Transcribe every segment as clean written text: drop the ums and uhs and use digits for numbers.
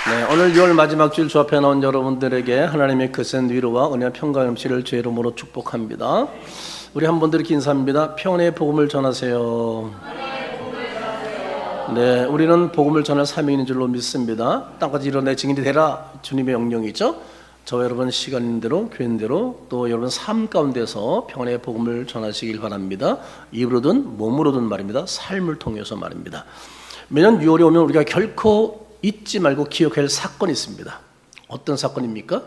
네, 오늘 6월 마지막 주일 주 앞에 나온 여러분들에게 하나님의 크신 위로와 은혜와 평강 넘치를 주 이름으로 축복합니다. 우리 한 번 더 이렇게 인사합니다. 평안의 복음을 전하세요. 네, 우리는 복음을 전할 사명인 줄로 믿습니다. 땅까지 일어나 증인이 되라 주님의 명령이죠. 저와 여러분 시간인 대로 교회인 대로 또 여러분 삶 가운데서 평안의 복음을 전하시길 바랍니다. 입으로든 몸으로든 말입니다. 삶을 통해서 말입니다. 매년 6월이 오면 우리가 결코 잊지 말고 기억해야 할 사건이 있습니다. 어떤 사건입니까?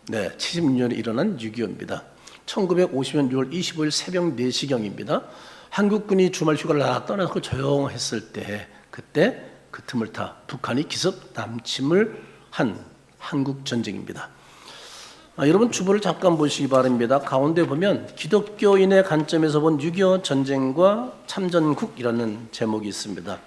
네, 76년에 일어난 6.25입니다. 1950년 6월 25일 새벽 4시경입니다. 한국군이 주말 휴가를 다 떠나서 조용했을 때 그때 그 틈을 타 북한이 기습 남침을 한 한국 전쟁입니다. 여러분 주보를 잠깐 보시기 바랍니다. 가운데 보면 기독교인의 관점에서 본 6.25 전쟁과 참전국이라는 제목이 있습니다.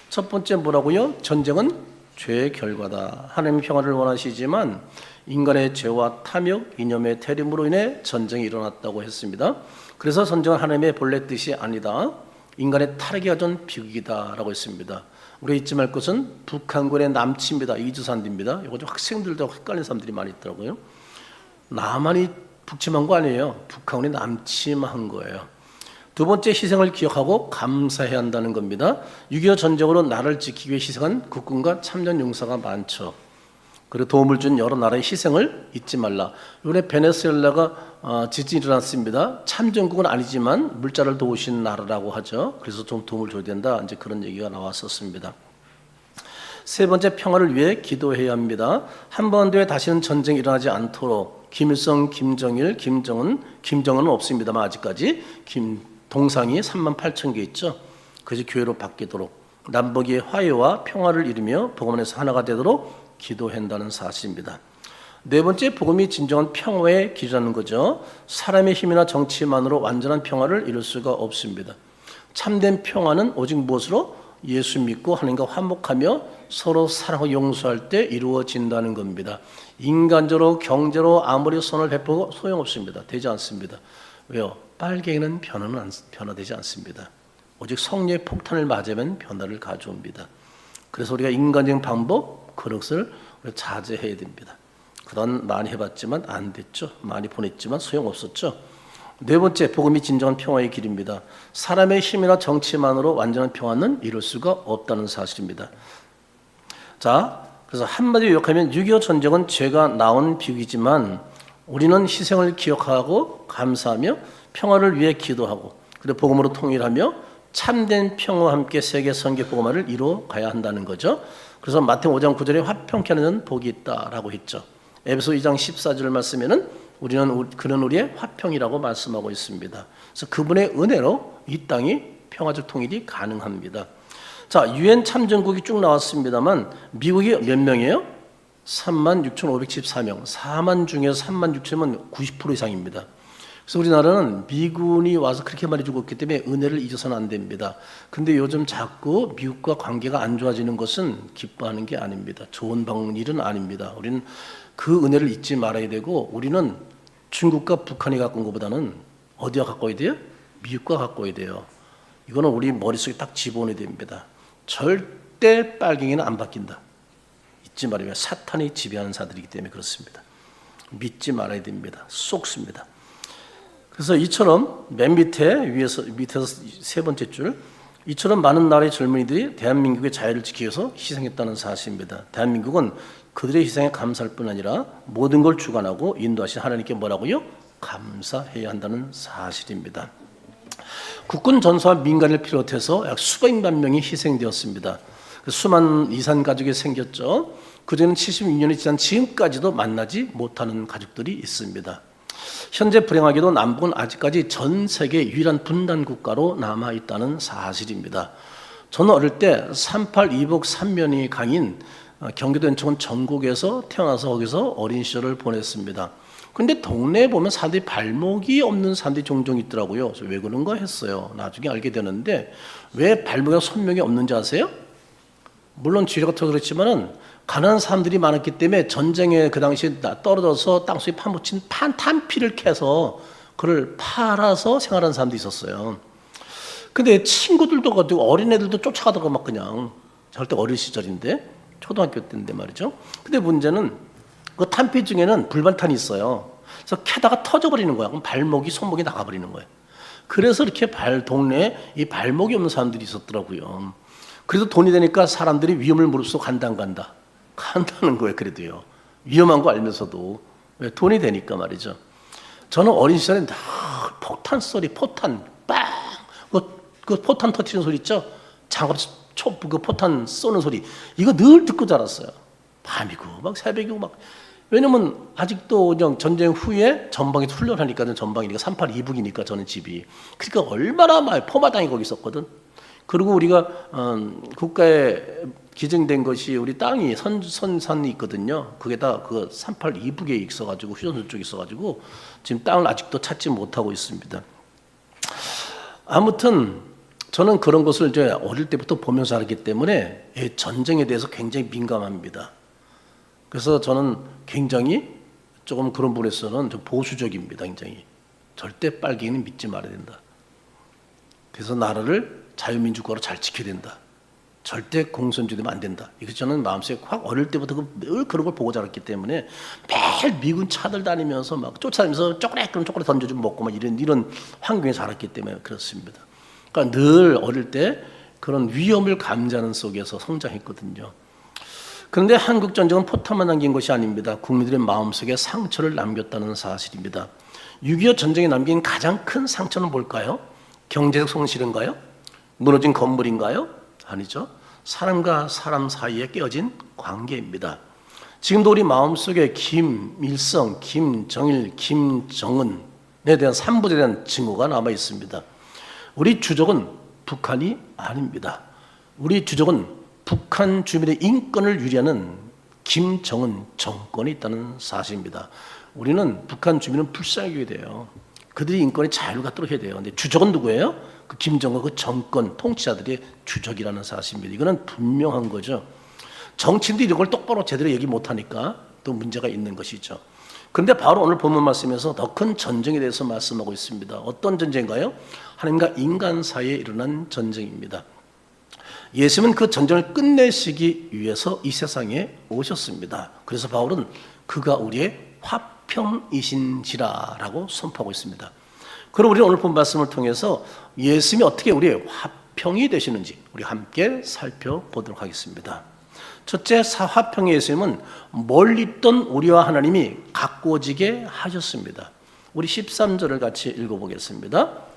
첫 번째 뭐라고요? 전쟁은 죄의 결과다. 하나님 평화를 원하시지만 인간의 죄와 탐욕, 이념의 태림으로 인해 전쟁이 일어났다고 했습니다. 그래서 전쟁은 하나님의 본래 뜻이 아니다. 인간의 타락이 가져온 비극이다라고 했습니다. 우리가 잊지 말 것은 북한군의 남침입니다. 이주산디입니다. 이거 좀 학생들도 헷갈리는 사람들이 많이 있더라고요. 남한이 북침한 거 아니에요. 북한군이 남침한 거예요. 두 번째 희생을 기억하고 감사해야 한다는 겁니다. 6.25 전쟁으로 나라를 지키기 위해 희생한 국군과 참전 용사가 많죠. 그리고 도움을 준 여러 나라의 희생을 잊지 말라. 이번에 베네수엘라가 지진이 일어났습니다. 참전국은 아니지만 물자를 도우신 나라라고 하죠. 그래서 좀 도움을 줘야 된다. 이제 그런 얘기가 나왔었습니다. 세 번째, 평화를 위해 기도해야 합니다. 한반도에 다시는 전쟁이 일어나지 않도록 김일성, 김정일, 김정은은 없습니다만 아직까지 동상이 38,000개 있죠. 그것이 교회로 바뀌도록 남북의 화해와 평화를 이루며 복음 안에서 하나가 되도록 기도한다는 사실입니다. 네 번째, 복음이 진정한 평화의 길이라는 거죠. 사람의 힘이나 정치만으로 완전한 평화를 이룰 수가 없습니다. 참된 평화는 오직 무엇으로? 예수 믿고 하나님과 화목하며 서로 사랑하고 용서할 때 이루어진다는 겁니다. 인간적으로 경제로 아무리 손을 베풀고 소용없습니다. 되지 않습니다. 왜요? 빨갱이는 변화되지 않습니다. 오직 성령의 폭탄을 맞으면 변화를 가져옵니다. 그래서 우리가 인간적인 방법, 그릇을 자제해야 됩니다. 그동안 많이 해봤지만 안 됐죠. 많이 보냈지만 소용없었죠. 네 번째, 복음이 진정한 평화의 길입니다. 사람의 힘이나 정치만으로 완전한 평화는 이룰 수가 없다는 사실입니다. 자, 그래서 한마디로 요약하면 6.25 전쟁은 죄가 나온 비극이지만 우리는 희생을 기억하고 감사하며 평화를 위해 기도하고 그리고 복음으로 통일하며 참된 평화와 함께 세계 선교 복음화를 이루어 가야 한다는 거죠. 그래서 마태복음 5장 9절에 화평케 하는 복이 있다라고 했죠. 에베소 2장 14절 말씀에는 그는 우리의 화평이라고 말씀하고 있습니다. 그래서 그분의 은혜로 이 땅이 평화적 통일이 가능합니다. 자, 유엔 참전국이 쭉 나왔습니다만 미국이 몇 명이에요? 36,514명. 4만 중에서 3만 6천은 90% 이상입니다. 그래서 우리나라는 미군이 와서 그렇게 많이 죽었기 때문에 은혜를 잊어서는 안 됩니다. 근데 요즘 자꾸 미국과 관계가 안 좋아지는 것은 기뻐하는 게 아닙니다. 좋은 일은 아닙니다. 우리는 그 은혜를 잊지 말아야 되고 우리는 중국과 북한이 갖고 온 것보다는 어디가 갖고 와야 돼요? 미국과 갖고 와야 돼요. 이거는 우리 머릿속에 딱 집어넣어야 됩니다. 절대 빨갱이는 안 바뀐다. 잊지 말아야 사탄이 지배하는 자들이기 때문에 그렇습니다. 믿지 말아야 됩니다. 속습니다. 그래서 이처럼 맨 밑에서 세 번째 줄, 이처럼 많은 나라의 젊은이들이 대한민국의 자유를 지키기 위해서 희생했다는 사실입니다. 대한민국은 그들의 희생에 감사할 뿐 아니라 모든 걸 주관하고 인도하신 하나님께 뭐라고요? 감사해야 한다는 사실입니다. 국군 전사와 민간을 비롯해서 약 수백만 명이 희생되었습니다. 수많은 이산 가족이 생겼죠. 그전에는 76년이 지난 지금까지도 만나지 못하는 가족들이 있습니다. 현재 불행하게도 남북은 아직까지 전 세계 유일한 분단 국가로 남아있다는 사실입니다. 저는 어릴 때 38 이북 3면이 강인 경기도 연천군 전국에서 태어나서 거기서 어린 시절을 보냈습니다. 근데 동네에 보면 사람들이 발목이 없는 사람들이 종종 있더라고요. 그래서 왜 그런가 했어요. 나중에 알게 되는데 왜 발목에 손목이 없는지 아세요? 물론 지뢰가 터서 그렇지만은 가난한 사람들이 많았기 때문에 전쟁에 그 당시에 떨어져서 땅속에 파묻힌 탄피를 캐서 그걸 팔아서 생활하는 사람도 있었어요. 근데 친구들도 가지고 어린애들도 쫓아가다가 막 그냥 절대 어린 시절인데 초등학교 때인데 말이죠. 근데 문제는 그 탄피 중에는 불발탄이 있어요. 그래서 캐다가 터져버리는 거야. 그럼 발목이 손목이 나가버리는 거예요. 그래서 이렇게 동네에 이 발목이 없는 사람들이 있었더라고요. 그래도 돈이 되니까 사람들이 위험을 무릅쓰고 간다 안 간다? 간다는 거예요. 그래도요. 위험한 거 알면서도. 왜? 돈이 되니까 말이죠. 저는 어린 시절에 다 폭탄 소리, 포탄 빵! 그 포탄 터트리는 소리 있죠? 장갑 그 포탄 쏘는 소리. 이거 늘 듣고 자랐어요. 밤이고 막 새벽이고 막. 왜냐면 아직도 그냥 전쟁 후에 전방에서 훈련하니까 전방이니까 38 이북이니까 저는 집이. 그러니까 얼마나 많이 포마당이 거기 있었거든. 그리고 우리가 국가에 기증된 것이 우리 땅이 선산이 있거든요. 그게 다 그 38 이북에 있어가지고 휴전선 쪽에 있어가지고 지금 땅을 아직도 찾지 못하고 있습니다. 아무튼 저는 그런 것을 이제 어릴 때부터 보면서 알기 때문에 전쟁에 대해서 굉장히 민감합니다. 그래서 저는 굉장히 조금 그런 부분에서는 좀 보수적입니다. 굉장히 절대 빨갱이는 믿지 말아야 된다. 그래서 나라를 자유민주국가로 잘 지켜야 된다. 절대 공산주의되면 안 된다. 이거 저는 마음속에 확 어릴 때부터 늘 그런 걸 보고 자랐기 때문에 매일 미군 차들 다니면서 막 쫓아다니면서 초콜릿 던져주면 먹고 막 이런 환경에 자랐기 때문에 그렇습니다. 그러니까 늘 어릴 때 그런 위험을 감지하는 속에서 성장했거든요. 그런데 한국 전쟁은 포탄만 남긴 것이 아닙니다. 국민들의 마음속에 상처를 남겼다는 사실입니다. 6.25 전쟁에 남긴 가장 큰 상처는 뭘까요? 경제적 손실인가요? 무너진 건물인가요? 아니죠. 사람과 사람 사이에 깨어진 관계입니다. 지금도 우리 마음속에 김일성, 김정일, 김정은에 대한 3부에 대한 증오가 남아 있습니다. 우리 주적은 북한이 아닙니다. 우리 주적은 북한 주민의 인권을 유리하는 김정은 정권이 있다는 사실입니다. 우리는 북한 주민은 불쌍히 여겨야 돼요. 그들이 인권의 자유를 갖도록 해야 돼요. 근데 주적은 누구예요? 그 김정은 그 정권 통치자들의 주적이라는 사실입니다. 이거는 분명한 거죠. 정치인들이 이런 걸 똑바로 제대로 얘기 못하니까 또 문제가 있는 것이죠. 그런데 바로 오늘 본문 말씀에서 더 큰 전쟁에 대해서 말씀하고 있습니다. 어떤 전쟁인가요? 하나님과 인간 사이에 일어난 전쟁입니다. 예수님은 그 전쟁을 끝내시기 위해서 이 세상에 오셨습니다. 그래서 바울은 그가 우리의 화평이신지라라고 선포하고 있습니다. 그럼 우리는 오늘 본 말씀을 통해서 예수님이 어떻게 우리의 화평이 되시는지 우리 함께 살펴보도록 하겠습니다. 첫째, 화평의 예수님은 멀리 있던 우리와 하나님이 가까워지게 하셨습니다. 우리 13절을 같이 읽어보겠습니다.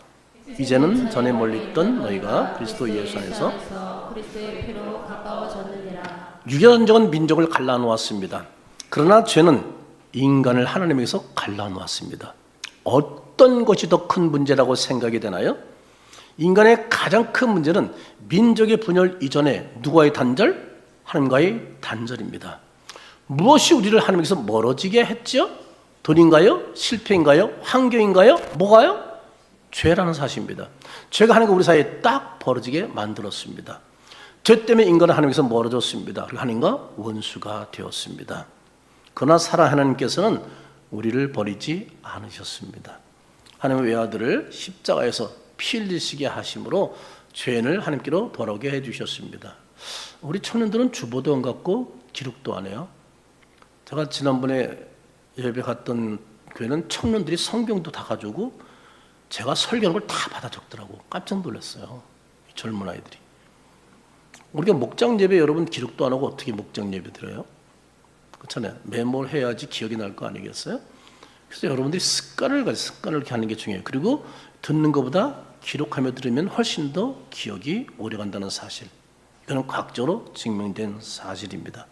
이제는 전에 멀리 있던 너희가 그리스도 예수 안에서 그리스도의 피로 가까워졌느니라. 유전적인 민족을 갈라놓았습니다. 그러나 죄는 인간을 하나님에게서 갈라놓았습니다. 어떤 것이 더 큰 문제라고 생각이 되나요? 인간의 가장 큰 문제는 민족의 분열 이전에 누구와의 단절? 하나님과의 단절입니다. 무엇이 우리를 하나님께서 멀어지게 했죠? 돈인가요? 실패인가요? 환경인가요? 뭐가요? 죄라는 사실입니다. 죄가 하나님과 우리 사이에 딱 벌어지게 만들었습니다. 죄 때문에 인간은 하나님께서 멀어졌습니다. 그리고 하나님과 원수가 되었습니다. 그러나 살아계신 하나님께서는 우리를 버리지 않으셨습니다. 하나님의 외아들을 십자가에서 피 흘리시게 하심으로 죄인을 하나님께로 돌아오게 해주셨습니다. 우리 청년들은 주보도 안 갖고 기록도 안 해요. 제가 지난번에 예배 갔던 교회는 청년들이 성경도 다 가지고 제가 설교하는 걸 다 받아 적더라고. 깜짝 놀랐어요. 젊은 아이들이. 우리가 목장 예배 여러분 기록도 안 하고 어떻게 목장 예배 드려요? 그렇잖아요. 메모를 해야지 기억이 날 거 아니겠어요? 그래서 여러분들이 습관을 이렇게 하는 게 중요해요. 그리고 듣는 것보다 기록하며 들으면 훨씬 더 기억이 오래 간다는 사실. 이거는 과학적으로 증명된 사실입니다.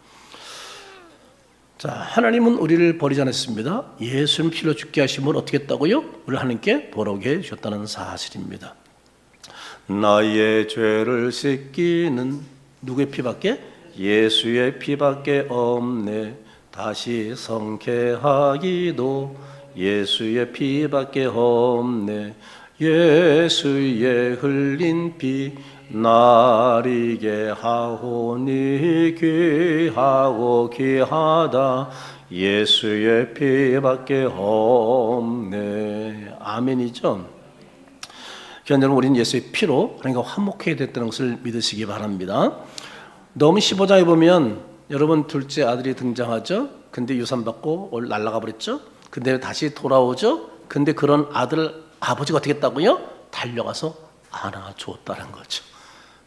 자, 하나님은 우리를 버리지 않았습니다. 예수님 피로 죽게 하심을 어떻게 했다고요? 우리 하나님께 벌어오게 해주셨다는 사실입니다. 나의 죄를 씻기는 누구의 피밖에? 예수의 피밖에 없네. 다시 성케하기도 예수의 피밖에 없네. 예수의 흘린 피 나리게 하오니 귀하고 귀하다. 예수의 피밖에 없네. 아멘이죠. 여러분, 우리는 예수의 피로 하나님과 화목하게 됐다는 것을 믿으시기 바랍니다. 너무 15장에 보면 여러분 둘째 아들이 등장하죠. 근데 유산 받고 날아가 버렸죠. 근데 다시 돌아오죠. 근데 그런 아들 아버지가 어떻게 했다고요? 달려가서 안아주었다는 거죠.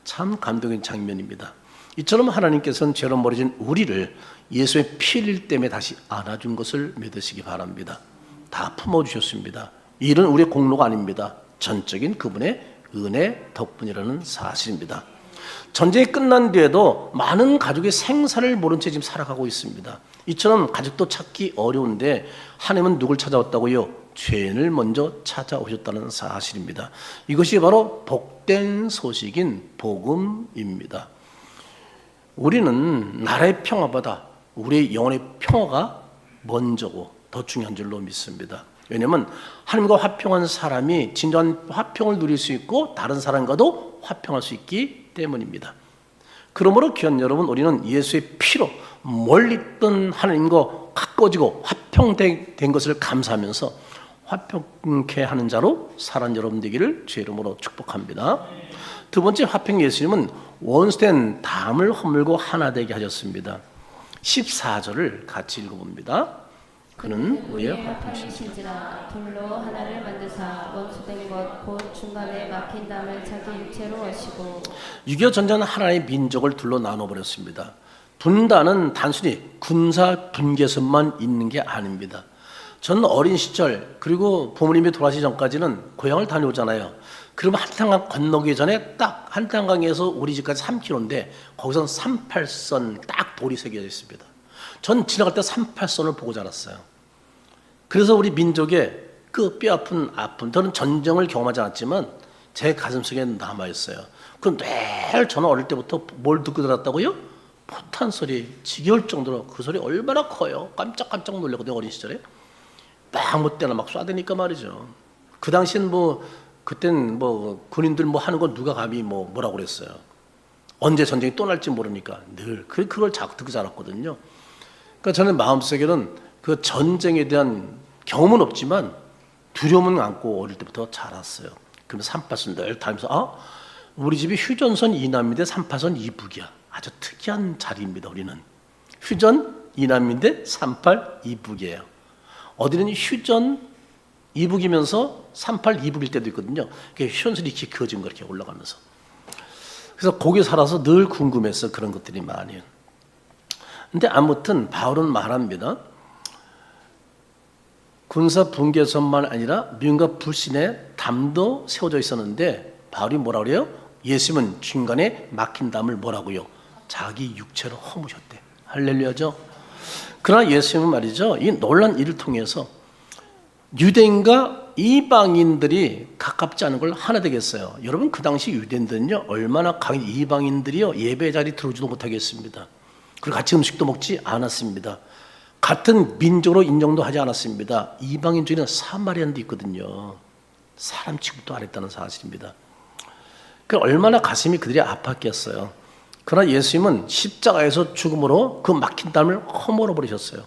참 감동인 장면입니다. 이처럼 하나님께서는 죄로 멀어진 우리를 예수의 피 흘릴 때문에 다시 안아준 것을 믿으시기 바랍니다. 다 품어주셨습니다. 이 일은 우리의 공로가 아닙니다. 전적인 그분의 은혜 덕분이라는 사실입니다. 전쟁이 끝난 뒤에도 많은 가족의 생사를 모른 채 지금 살아가고 있습니다. 이처럼 가족도 찾기 어려운데 하나님은 누굴 찾아왔다고요? 죄인을 먼저 찾아오셨다는 사실입니다. 이것이 바로 복된 소식인 복음입니다. 우리는 나라의 평화보다 우리의 영혼의 평화가 먼저고 더 중요한 줄로 믿습니다. 왜냐하면 하나님과 화평한 사람이 진정한 화평을 누릴 수 있고 다른 사람과도 화평할 수 있기 때문입니다. 그러므로 귀한 여러분, 우리는 예수의 피로 멀리 있던 하나님과 가까워지고 화평된 것을 감사하면서 화평케 하는 자로 살아온 여러분 되기를 주의 이름으로 축복합니다. 두 번째, 화평 예수님은 원수된 담을 허물고 하나 되게 하셨습니다. 14절을 같이 읽어봅니다. 그는 우리의 화평이신지라 돌로 하나를 만드사 원수된 것 곧 중간에 막힌 담을 자기 육체로 하시고 6.25 전쟁은 하나의 민족을 둘로 나눠버렸습니다. 분단은 단순히 군사 분계선만 있는 게 아닙니다. 저는 어린 시절 그리고 부모님이 돌아가시기 전까지는 고향을 다녀오잖아요. 그러면 한탄강 건너기 전에 딱 한탄강에서 우리 집까지 3km인데 거기선 38선 딱 돌이 새겨져 있습니다. 전 지나갈 때 38선을 보고 자랐어요. 그래서 우리 민족의 그 뼈아픈 아픔, 저는 전쟁을 경험하지 않았지만 제 가슴속에 남아있어요. 그럼 늘 저는 어릴 때부터 뭘 듣고 들었다고요? 포탄 소리, 지겨울 정도로 그 소리 얼마나 커요. 깜짝깜짝 놀랐거든요, 어린 시절에. 막 뭐 때나 막 쏴대니까 말이죠. 그 당시엔 그땐 군인들 하는 거 누가 감히 뭐라고 그랬어요. 언제 전쟁이 또 날지 모르니까 늘 그걸 자꾸 듣고 자랐거든요. 그러니까 저는 마음속에는 그 전쟁에 대한 경험은 없지만 두려움은 안고 어릴 때부터 자랐어요. 그러면 38선 늘 다니면서 우리 집이 휴전선 이남인데 38선 이북이야. 아주 특이한 자리입니다. 우리는 휴전 이남인데 38 이북이에요. 어디는 휴전 이북이면서 38 이북일 때도 있거든요. 휴전선이 이렇게 그어진 거 이렇게 올라가면서. 그래서 거기 살아서 늘 궁금했어. 그런 것들이 많이. 근데 아무튼 바울은 말합니다. 군사 분계선만 아니라 미움과 불신의 담도 세워져 있었는데 바울이 뭐라 그래요? 예수님은 중간에 막힌 담을 뭐라고요? 자기 육체로 허무셨대. 할렐루야죠. 그러나 예수님은 말이죠, 이 놀란 일을 통해서 유대인과 이방인들이 가깝지 않은 걸 하나 되겠어요. 여러분, 그 당시 유대인들은요 얼마나 강인, 이방인들이요 예배 자리 들어오지도 못하겠습니다. 그리고 같이 음식도 먹지 않았습니다. 같은 민족으로 인정도 하지 않았습니다. 이방인 중에는 사마리안도 있거든요. 사람 취급도 안 했다는 사실입니다. 그 얼마나 가슴이 그들이 아팠겠어요. 그러나 예수님은 십자가에서 죽음으로 그 막힌 담을 허물어 버리셨어요.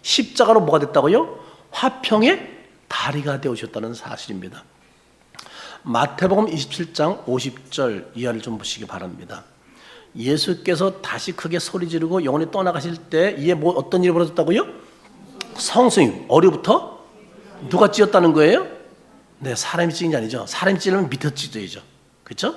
십자가로 뭐가 됐다고요? 화평의 다리가 되어주셨다는 사실입니다. 마태복음 27장 50절 이하를 좀 보시기 바랍니다. 예수께서 다시 크게 소리 지르고 영원히 떠나가실 때 이에 어떤 일이 벌어졌다고요? 성수님, 어려부터 누가 찢었다는 거예요? 네, 사람이 찢은 게 아니죠. 사람이 찢으면 밑에서 찢어야죠. 그렇죠?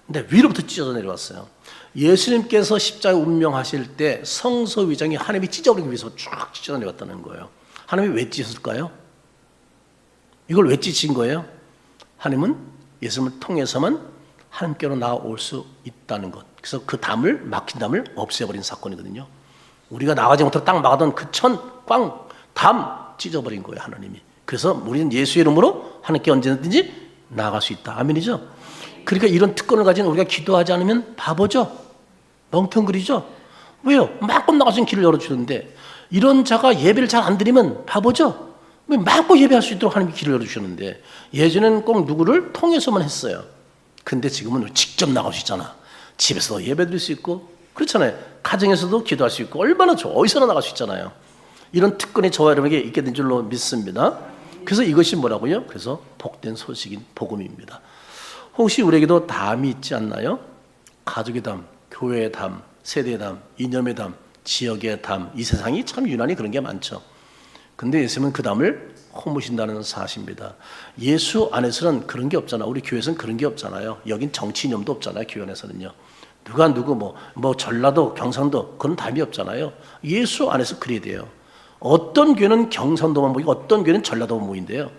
근데 위로부터 찢어져 내려왔어요. 예수님께서 십자가에 운명하실 때 성소 위장이 하나님이 찢어버리기 위해서 쫙 찢어져 내려왔다는 거예요. 하나님이 왜 찢었을까요? 이걸 왜 찢으신 거예요? 하나님은 예수님을 통해서만 하나님께로 나올 수 있다는 것. 그래서 그 담을, 막힌 담을 없애버린 사건이거든요. 우리가 나가지 못하고 딱 막아둔 그 담 찢어버린 거예요, 하나님이. 그래서 우리는 예수의 이름으로 하나님께 언제든지 나아갈 수 있다. 아멘이죠? 그러니까 이런 특권을 가진 우리가 기도하지 않으면 바보죠? 멍텅그리죠? 왜요? 마음껏 나갈 수 있는 길을 열어주는데 이런 자가 예배를 잘 안 드리면 바보죠? 마음껏 예배할 수 있도록 하나님이 길을 열어주셨는데 예전에는 꼭 누구를 통해서만 했어요. 근데 지금은 직접 나갈 수 있잖아. 집에서도 예배 드릴 수 있고 그렇잖아요. 가정에서도 기도할 수 있고 얼마나 좋아. 어디서나 나갈 수 있잖아요. 이런 특권이 저와 여러분에게 있게 된 줄로 믿습니다. 그래서 이것이 뭐라고요? 그래서 복된 소식인 복음입니다. 혹시 우리에게도 담이 있지 않나요? 가족의 담, 교회의 담, 세대의 담, 이념의 담, 지역의 담, 이 세상이 참 유난히 그런 게 많죠. 근데 예수님은 그 담을 허무신다는 사실입니다. 예수 안에서는 그런 게 없잖아. 우리 교회에서는 그런 게 없잖아요. 여긴 정치 이념도 없잖아요. 교회 안에서는요. 누가 누구 뭐 전라도 경상도 그런 담이 없잖아요. 예수 안에서 그래야 돼요. 어떤 교회는 경상도만 모이고 어떤 교회는 전라도만 모인대요.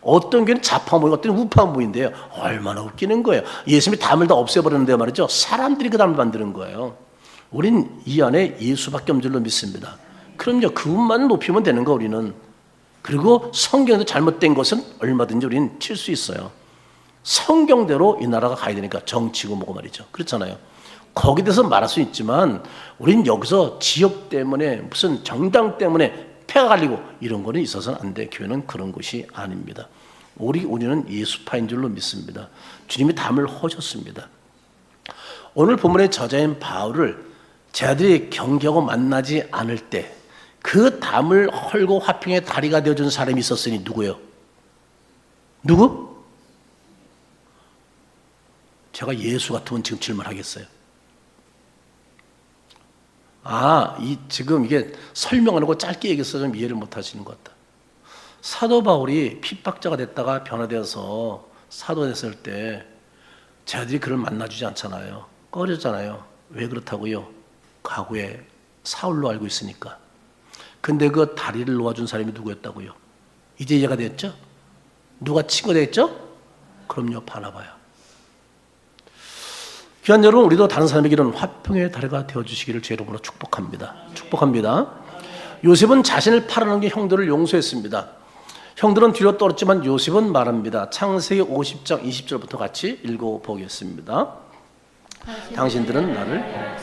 어떤 교회는 좌파 모이고 어떤 우파 모인대요. 얼마나 웃기는 거예요. 예수님이 담을 다 없애버렸는데 말이죠. 사람들이 그 담을 만드는 거예요. 우린 이 안에 예수밖에 없는 줄로 믿습니다. 그럼요. 그분만 높이면 되는 거 우리는. 그리고 성경에도 잘못된 것은 얼마든지 우리는 칠 수 있어요. 성경대로 이 나라가 가야 되니까 정치고 뭐고 말이죠. 그렇잖아요. 거기에 대해서 말할 수 있지만 우리는 여기서 지역 때문에 무슨 정당 때문에 폐가 갈리고 이런 거는 있어서는 안 돼. 교회는 그런 것이 아닙니다. 우리는 예수파인 줄로 믿습니다. 주님이 담을 허셨습니다. 오늘 본문의 저자인 바울을 제자들이 경계하고 만나지 않을 때 그 담을 헐고 화평의 다리가 되어준 사람이 있었으니 누구예요? 누구? 제가 예수 같으면 지금 질문하겠어요. 지금 이게 설명하고 짧게 얘기해서 좀 이해를 못 하시는 것 같다. 사도 바울이 핍박자가 됐다가 변화되어서 사도가 됐을 때 제자들이 그를 만나주지 않잖아요. 꺼렸잖아요. 왜 그렇다고요? 과거에 사울로 알고 있으니까. 근데 그 다리를 놓아준 사람이 누구였다고요? 이제 이해가 됐죠? 누가 친구가 됐죠? 그럼요, 바나바야. 귀한 여러분, 우리도 다른 사람에게 이런 화평의 다리가 되어주시기를 제 이름으로 축복합니다. 축복합니다. 요셉은 자신을 팔아넘긴 형들을 용서했습니다. 형들은 뒤로 떨었지만 요셉은 말합니다. 창세기 50장 20절부터 같이 읽어보겠습니다. 당신들은 나를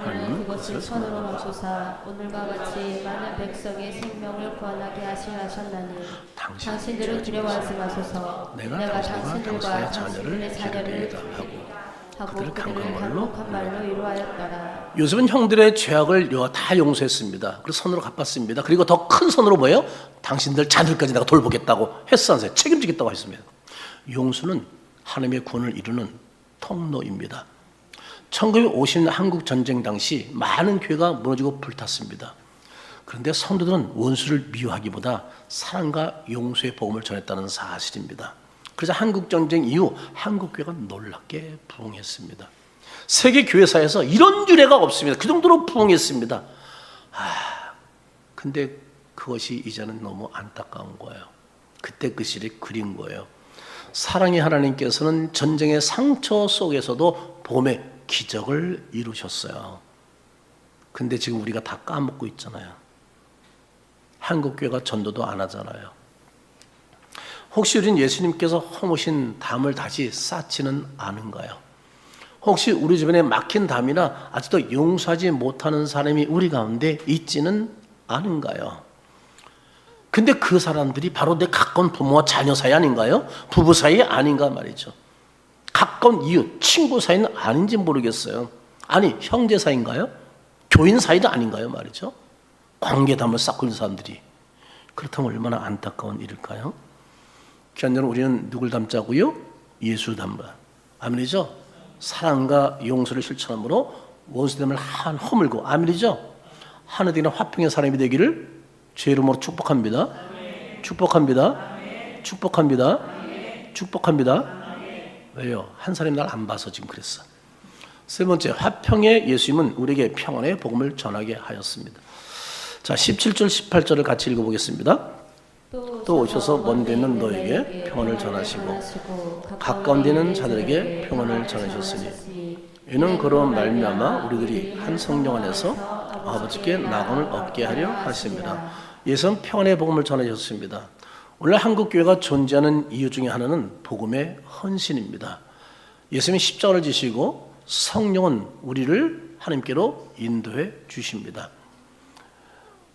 하나님은 그것을 손으로 멈추사 오늘과 같이 많은 백성의 생명을 구원하게 하시나니 당신들은 두려워하지 마소서. 내가 당신들과 당신들의 자녀를 하고 그들을 강건한 말로 위로하였더라. 요셉은 형들의 죄악을 다 용서했습니다. 그리고 선으로 갚았습니다. 그리고 더 큰 선으로 뭐예요? 당신들 자녀까지 내가 돌보겠다고 했었어요. 책임지겠다고 했습니다. 용서는 하나님의 구원을 이루는 통로입니다. 1950년 한국 전쟁 당시 많은 교회가 무너지고 불탔습니다. 그런데 성도들은 원수를 미워하기보다 사랑과 용서의 복음을 전했다는 사실입니다. 그래서 한국 전쟁 이후 한국 교회가 놀랍게 부흥했습니다. 세계 교회사에서 이런 유례가 없습니다. 그 정도로 부흥했습니다. 근데 그것이 이제는 너무 안타까운 거예요. 그때 그 시를 그린 거예요. 사랑의 하나님께서는 전쟁의 상처 속에서도 복음의 기적을 이루셨어요. 근데 지금 우리가 다 까먹고 있잖아요. 한국교회가 전도도 안 하잖아요. 혹시 우린 예수님께서 허무신 담을 다시 쌓지는 않은가요? 혹시 우리 주변에 막힌 담이나 아직도 용서하지 못하는 사람이 우리 가운데 있지는 않은가요? 근데 그 사람들이 바로 내 가까운 부모와 자녀 사이 아닌가요? 부부 사이 아닌가 말이죠. 가까운 이웃, 친구 사이는 아닌지 모르겠어요. 아니, 형제 사이인가요? 교인 사이도 아닌가요 말이죠. 관계담을 쌓고 있는 사람들이. 그렇다면 얼마나 안타까운 일일까요? 귀한 여러분, 우리는 누굴 닮자고요? 예수 닮아. 아멘이죠? 사랑과 용서를 실천함으로 원수됨을 허물고, 아멘이죠? 하늘에 화평의 사람이 되기를 제 이름으로 축복합니다. 축복합니다. 축복합니다. 축복합니다. 왜요? 한 사람이 날 안 봐서 지금 그랬어. 세 번째, 화평의 예수님은 우리에게 평안의 복음을 전하게 하였습니다. 자, 17절 18절을 같이 읽어보겠습니다. 또 오셔서 먼 데 있는 너에게 평안을 전하시고 가까운 데 있는 자들에게 평안을 전하셨으니 이는 그런 말미암아 우리들이 한 성령 안에서 아버지께 나감을 얻게 하려 하십니다. 예수는 평안의 복음을 전하셨습니다. 오늘 한국교회가 존재하는 이유 중에 하나는 복음의 헌신입니다. 예수님이 십자가를 지시고 성령은 우리를 하나님께로 인도해 주십니다.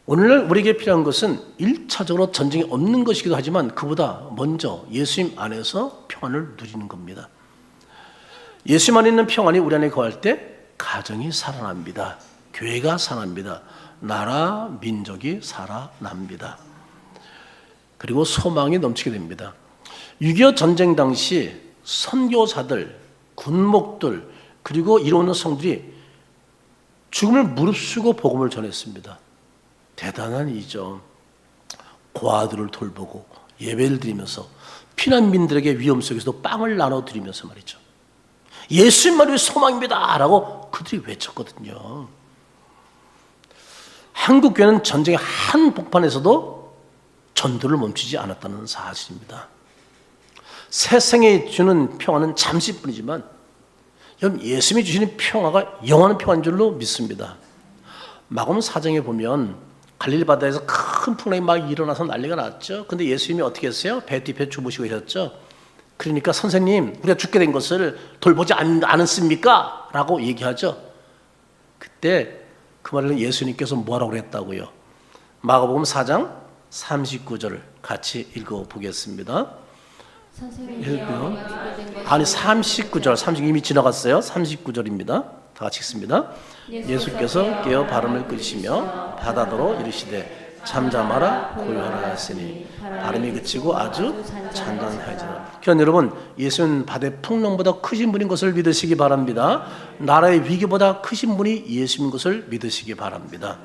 오늘날 우리에게 필요한 것은 1차적으로 전쟁이 없는 것이기도 하지만 그보다 먼저 예수님 안에서 평안을 누리는 겁니다. 예수님 안에 있는 평안이 우리 안에 거할 때 가정이 살아납니다. 교회가 살아납니다. 나라, 민족이 살아납니다. 그리고 소망이 넘치게 됩니다. 6.25 전쟁 당시 선교사들, 군목들, 그리고 이루어오는 성들이 죽음을 무릅쓰고 복음을 전했습니다. 대단한 일이죠. 고아들을 돌보고 예배를 드리면서 피난민들에게 위험 속에서도 빵을 나눠드리면서 말이죠. 예수님만이 소망입니다 라고 그들이 외쳤거든요. 한국교회는 전쟁의 한복판에서도 전도를 멈추지 않았다는 사실입니다. 세상에 주는 평화는 잠시뿐이지만 여러분, 예수님이 주시는 평화가 영원한 평화인 줄로 믿습니다. 마가복음 4장에 보면 갈릴리 바다에서 큰 풍랑이 막 일어나서 난리가 났죠. 근데 예수님이 어떻게 했어요? 배 뒤에 주무시고 계셨죠. 그러니까 선생님, 우리가 죽게 된 것을 돌보지 않았습니까? 라고 얘기하죠. 그때 그 말을 예수님께서 뭐라고 그랬다고요? 마가복음 4장 39절을 같이 읽어보겠습니다. 아니 39절, 30 이미 지나갔어요. 39절입니다. 다 같이 읽습니다. 예수께서 깨어 바람을 끄시며 바다더러 이르시되 잠잠하라 고요하라 하시니 바람이 그치고 아주 잔잔하여지더라. 그러니까 여러분, 예수는 바다의 풍랑보다 크신 분인 것을 믿으시기 바랍니다. 나라의 위기보다 크신 분이 예수인 것을 믿으시기 바랍니다.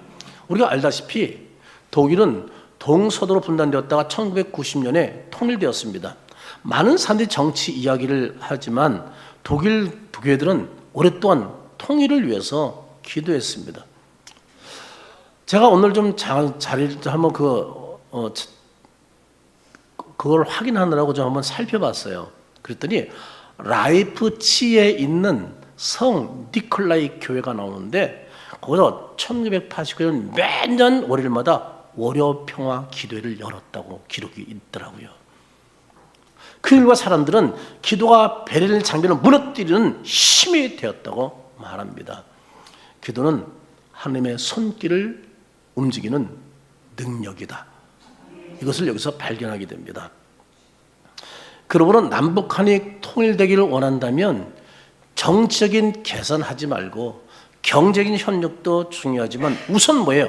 우리가 알다시피 독일은 동서도로 분단되었다가 1990년에 통일되었습니다. 많은 사람들이 정치 이야기를 하지만 독일 교회들은 오랫동안 통일을 위해서 기도했습니다. 제가 오늘 좀 자리를 한번 그걸 확인하느라고 좀 한번 살펴봤어요. 그랬더니 라이프치히에 있는 성 니콜라이 교회가 나오는데 거기서 1989년 매년 월요일마다 월요 평화 기도회를 열었다고 기록이 있더라고요. 그 일과 사람들은 기도가 베를린 장벽을 무너뜨리는 힘이 되었다고 말합니다. 기도는 하나님의 손길을 움직이는 능력이다. 이것을 여기서 발견하게 됩니다. 그러므로 남북한이 통일되기를 원한다면 정치적인 계산하지 말고 경제적인 협력도 중요하지만 우선 뭐예요?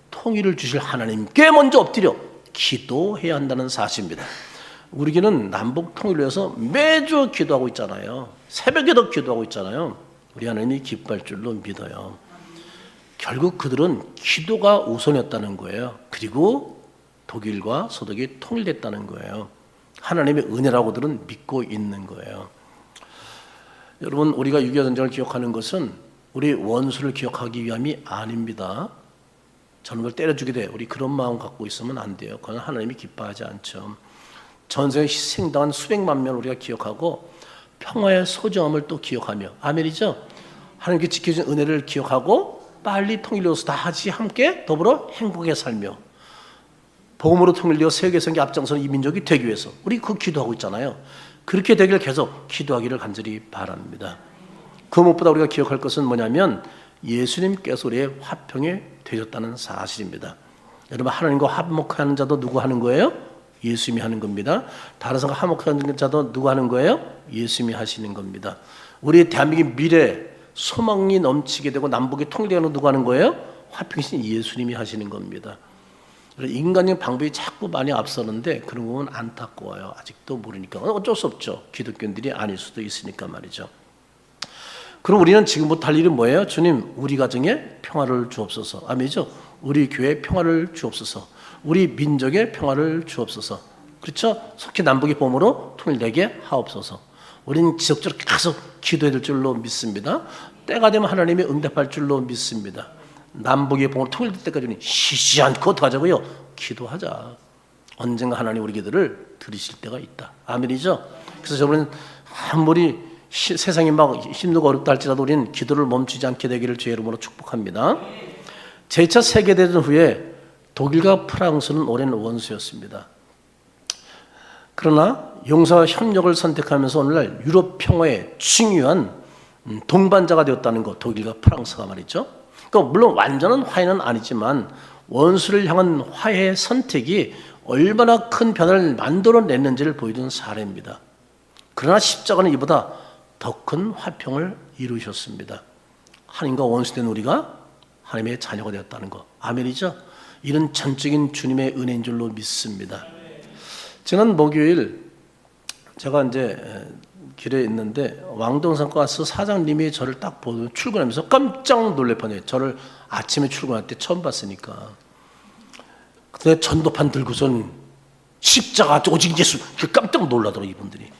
통일을 주실 하나님께 먼저 엎드려 기도해야 한다는 사실입니다. 우리 교회는 남북 통일을 위해서 매주 기도하고 있잖아요. 새벽에도 기도하고 있잖아요. 우리 하나님이 기뻐할 줄로 믿어요. 결국 그들은 기도가 우선이었다는 거예요. 그리고 독일과 소독이 통일됐다는 거예요. 하나님의 은혜라고들은 믿고 있는 거예요. 여러분, 우리가 6.25 전쟁을 기억하는 것은 우리 원수를 기억하기 위함이 아닙니다. 저는 걸 때려 죽게 돼. 우리 그런 마음 갖고 있으면 안 돼요. 그건 하나님이 기뻐하지 않죠. 전쟁에 희생당한 수백만 명 우리가 기억하고 평화의 소중함을 또 기억하며, 아멘이죠? 하나님께 지켜준 은혜를 기억하고 빨리 통일되어서 다 같이 함께 더불어 행복하게 살며 복음으로 통일되어 세계성의 앞장서는 이 민족이 되기 위해서 우리 그 기도하고 있잖아요. 그렇게 되기를 계속 기도하기를 간절히 바랍니다. 그 무엇보다 우리가 기억할 것은 뭐냐면 예수님께서 우리의 화평이 되셨다는 사실입니다. 여러분, 하나님과 화목하는 자도 누구 하는 거예요? 예수님이 하는 겁니다. 다른 사람과 화목하는 자도 누구 하는 거예요? 예수님이 하시는 겁니다. 우리 대한민국의 미래 소망이 넘치게 되고 남북이 통일되는 누구 하는 거예요? 화평이신 예수님이 하시는 겁니다. 인간적인 방법이 자꾸 많이 앞서는데 그런 부분 안타까워요. 아직도 모르니까. 어쩔 수 없죠. 기독교인들이 아닐 수도 있으니까 말이죠. 그럼 우리는 지금부터 할 일은 뭐예요? 주님, 우리 가정에 평화를 주옵소서. 아멘이죠? 우리 교회에 평화를 주옵소서. 우리 민족에 평화를 주옵소서. 그렇죠? 속히 남북의 봄으로 통일되게 하옵소서. 우리는 지속적으로 계속 기도해야 될 줄로 믿습니다. 때가 되면 하나님이 응답할 줄로 믿습니다. 남북의 봄으로 통일될 때까지는 쉬지 않고 어떡하자고요? 기도하자. 언젠가 하나님 우리 기도를 들으실 때가 있다. 아멘이죠? 그래서 저번엔 아무리 세상이 막 힘들고 어렵다 할지라도 우리는 기도를 멈추지 않게 되기를 주의 이름으로 축복합니다. 제2차 세계대전 후에 독일과 프랑스는 오랜 원수였습니다. 그러나 용서와 협력을 선택하면서 오늘날 유럽 평화의 중요한 동반자가 되었다는 것, 독일과 프랑스가 말이죠. 그러니까 물론 완전한 화해는 아니지만 원수를 향한 화해의 선택이 얼마나 큰 변화를 만들어냈는지를 보여준 사례입니다. 그러나 십자가는 이보다 더 큰 화평을 이루셨습니다. 하나님과 원수된 우리가 하나님의 자녀가 되었다는 것. 아멘이죠? 이런 전적인 주님의 은혜인 줄로 믿습니다. 지난 목요일 제가 이제 길에 있는데 왕동산가스 사장님이 저를 딱 보고 출근하면서 깜짝 놀랄 뻔해요. 저를 아침에 출근할 때 처음 봤으니까. 근데 전도판 들고선 십자가 오직 예수 깜짝 놀라더라고요. 이분들이.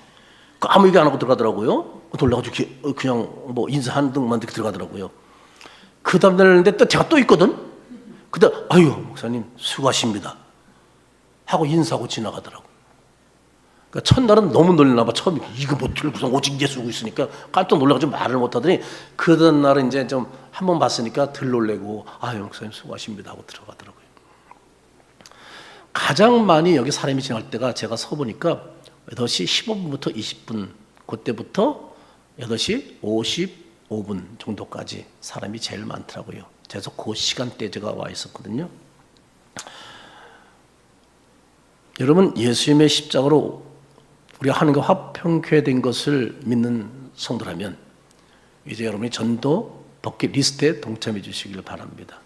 아무 얘기 안 하고 들어가더라고요. 놀라가지고 그냥 뭐 인사하는 등만 들어가더라고요. 그 다음날 했는데 또 제가 또 있거든. 근데 아유 목사님 수고하십니다 하고 인사하고 지나가더라고. 그러니까 첫날은 너무 놀라나 봐. 처음에 이거 뭐 들고서 오직 예수고 있으니까 깜짝 놀라가지고 말을 못하더니 그 다음 날은 이제 좀 한 번 봤으니까 덜 놀래고 아유 목사님 수고하십니다 하고 들어가더라고요. 가장 많이 여기 사람이 지날 때가 제가 서보니까 8시 15분부터 20분 그때부터 8시 55분 정도까지 사람이 제일 많더라고요. 그래서 그 시간대에 제가 와 있었거든요. 여러분 예수님의 십자가로 우리가 하나님과 화평케 된 것을 믿는 성도라면 이제 여러분이 전도 버킷리스트에 동참해 주시길 바랍니다.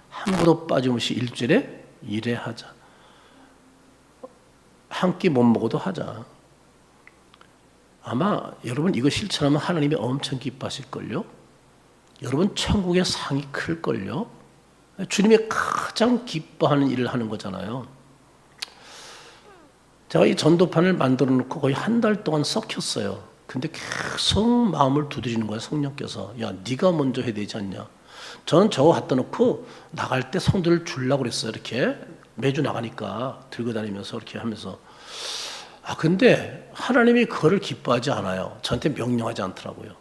한 번도 빠짐없이 일주일에 일회하자. 한 끼 못 먹어도 하자. 아마 여러분 이거 실천하면 하나님이 엄청 기뻐하실걸요. 여러분 천국의 상이 클걸요. 주님이 가장 기뻐하는 일을 하는 거잖아요. 제가 이 전도판을 만들어 놓고 거의 한 달 동안 썩혔어요. 근데 계속 마음을 두드리는 거예요. 성령께서. 야 네가 먼저 해야 되지 않냐. 저는 저거 갖다 놓고 나갈 때 성도를 주려고 그랬어요. 이렇게 매주 나가니까 들고 다니면서 이렇게 하면서. 근데 하나님이 그거를 기뻐하지 않아요. 저한테 명령하지 않더라고요.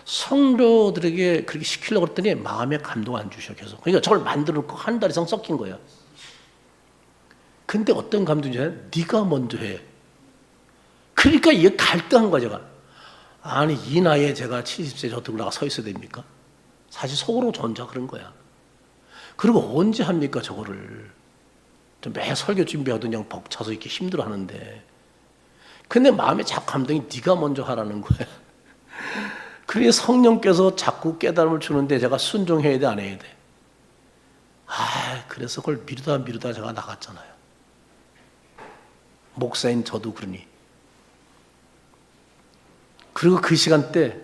성도들에게 그렇게 시키려고 했더니 마음에 감동 안 주셔 계속. 그러니까 저걸 만들어 놓고 한 달 이상 썩힌 거예요. 근데 어떤 감동이냐? 네가 먼저 해. 그러니까 이게 갈등한 거야 제가. 아니 이 나이에 제가 70세 저 들고 나가 서 있어야 됩니까? 사실 속으로 전자 그런 거야. 그리고 언제 합니까 저거를. 매 설교 준비하던 그냥 벅차서 이렇게 힘들어하는데. 근데 마음에 자꾸 감동이 네가 먼저 하라는 거야. 그러니 성령께서 자꾸 깨달음을 주는데 제가 순종해야 돼 안 해야 돼? 그래서 그걸 미루다 제가 나갔잖아요. 목사인 저도 그러니. 그리고 그 시간대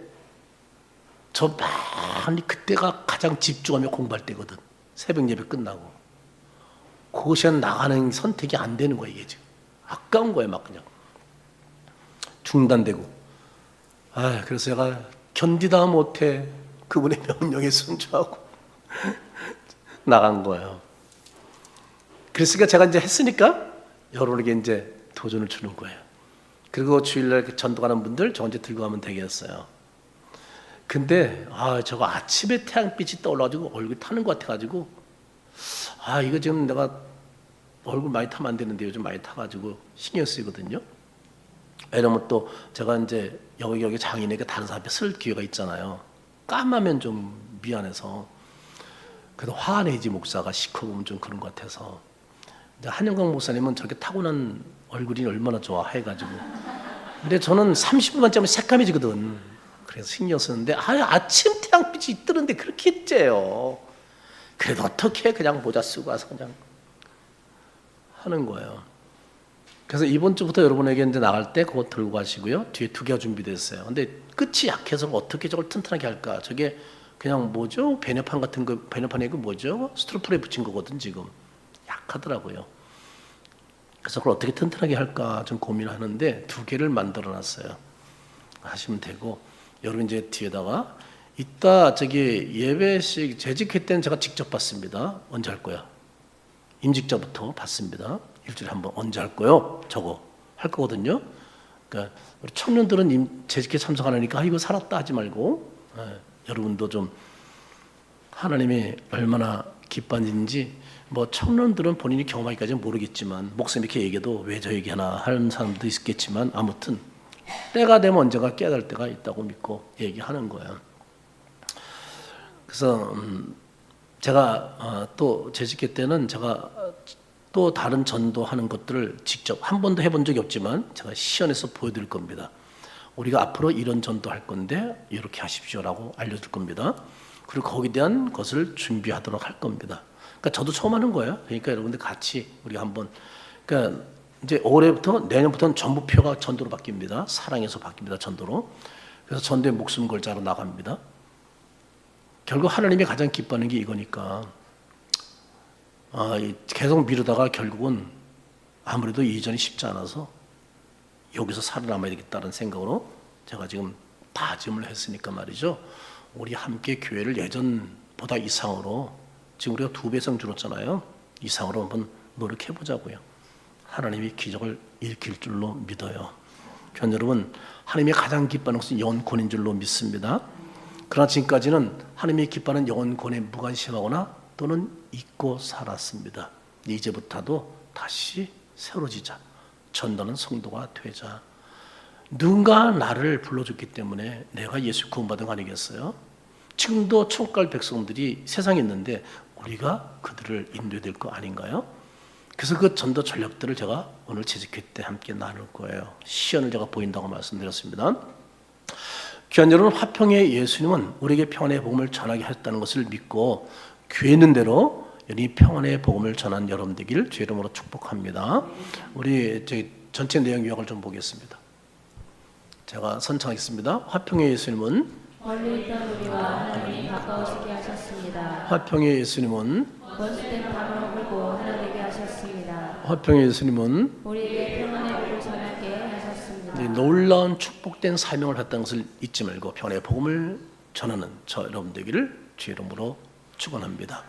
저 많이 그때가 가장 집중하며 공부할 때거든. 새벽 예배 끝나고. 그 시간 나가는 선택이 안 되는 거야 이게 지금. 아까운 거야 막 그냥. 중단되고. 그래서 제가 견디다 못해 그분의 명령에 순종하고 나간 거예요. 그랬으니까 제가 이제 했으니까 여러분에게 이제 도전을 주는 거예요. 그리고 주일날 전도 가는 분들 저 이제 들고 가면 되겠어요. 근데 저거 아침에 태양빛이 떠올라가지고 얼굴이 타는 것 같아가지고 이거 지금 내가 얼굴 많이 타면 안 되는데 요즘 많이 타가지고 신경 쓰이거든요. 왜냐면 또 제가 이제 여기 장인에게 다른 사람 앞에 쓸 기회가 있잖아요. 까마면 좀 미안해서. 그래도 화가 내지 목사가 시커 보면 좀 그런 것 같아서. 한영광 목사님은 저렇게 타고난 얼굴이 얼마나 좋아 해가지고. 근데 저는 30분만 짜면 새까매지거든. 그래서 신경 쓰는데 아침 태양빛이 뜨는데 그렇게 째요. 그래도 어떻게 그냥 모자 쓰고 와서 그냥 하는 거예요. 그래서 이번 주부터 여러분에게 이제 나갈 때 그거 들고 가시고요. 뒤에 2개가 준비됐어요. 근데 끝이 약해서 어떻게 저걸 튼튼하게 할까? 저게 그냥 뭐죠? 배너판 같은 거, 배너판이 그 뭐죠? 스트로폴에 붙인 거거든 지금. 약하더라고요. 그래서 그걸 어떻게 튼튼하게 할까 좀 고민하는데 2개를 만들어 놨어요. 하시면 되고 여러분 이제 뒤에다가 이따 예배식 재직회 때는 제가 직접 받습니다. 언제 할 거야? 임직자부터 받습니다. 일주일에 한 번 언제 할 거요? 저거 할 거거든요. 그러니까 우리 청년들은 재직회 참석 안 하니까 이거 살았다 하지 말고 여러분도 좀 하나님이 얼마나 기뻐하는지 뭐 청년들은 본인이 경험하기까지는 모르겠지만 목사님 이렇게 얘기해도 왜 저 얘기하나 하는 사람도 있겠지만 아무튼 때가 되면 언젠가 깨달을 때가 있다고 믿고 얘기하는 거예요. 그래서 제가 또 재직회 때는 제가 또 다른 전도하는 것들을 직접 한 번도 해본 적이 없지만 제가 시연해서 보여드릴 겁니다. 우리가 앞으로 이런 전도할 건데 이렇게 하십시오라고 알려줄 겁니다. 그리고 거기에 대한 것을 준비하도록 할 겁니다. 그러니까 저도 처음 하는 거예요. 그러니까 여러분들 같이 우리가 한번 그러니까 이제 올해부터 내년부터는 전부표가 전도로 바뀝니다. 사랑에서 바뀝니다. 전도로. 그래서 전도에 목숨 걸자로 나갑니다. 결국 하나님이 가장 기뻐하는 게 이거니까 계속 미루다가 결국은 아무래도 이전이 쉽지 않아서 여기서 살아남아야 되겠다는 생각으로 제가 지금 다짐을 했으니까 말이죠. 우리 함께 교회를 예전보다 이상으로 지금 우리가 2배 이상 줄었잖아요. 이상으로 한번 노력해 보자고요. 하나님이 기적을 일으킬 줄로 믿어요. 교회 여러분, 하나님이 가장 기뻐하는 것은 영혼권인 줄로 믿습니다. 그러나 지금까지는 하나님이 기뻐하는 영혼권에 무관심하거나 또는 잊고 살았습니다. 이제부터도 다시 새로지자. 전도는 성도가 되자. 누군가 나를 불러줬기 때문에 내가 예수 구원받은 거 아니겠어요? 지금도 천국갈 백성들이 세상에 있는데 우리가 그들을 인도해야 될 거 아닌가요? 그래서 그 전도 전략들을 제가 오늘 재직회 때 함께 나눌 거예요. 시연을 제가 보인다고 말씀드렸습니다. 귀한 여러분, 화평의 예수님은 우리에게 평안의 복음을 전하게 하셨다는 것을 믿고 교회 있는 대로 이 평안의 복음을 전한 여러분 되기를 주의 이름으로 축복합니다. 우리 전체 내용 요약을 좀 보겠습니다. 제가 선창하겠습니다. 화평의 예수님은 멀리 있던 우리와 하나님이 가까우시게 하셨습니다. 화평의 예수님은 원수된 담을 물고 하나 되게 하셨습니다. 화평의 예수님은 우리에게 평안의 복을 전하게 하셨습니다. 놀라운 축복된 사명을 했다는 것을 잊지 말고 평안의 복음을 전하는 저 여러분 되기를 주의 이름으로 축원합니다.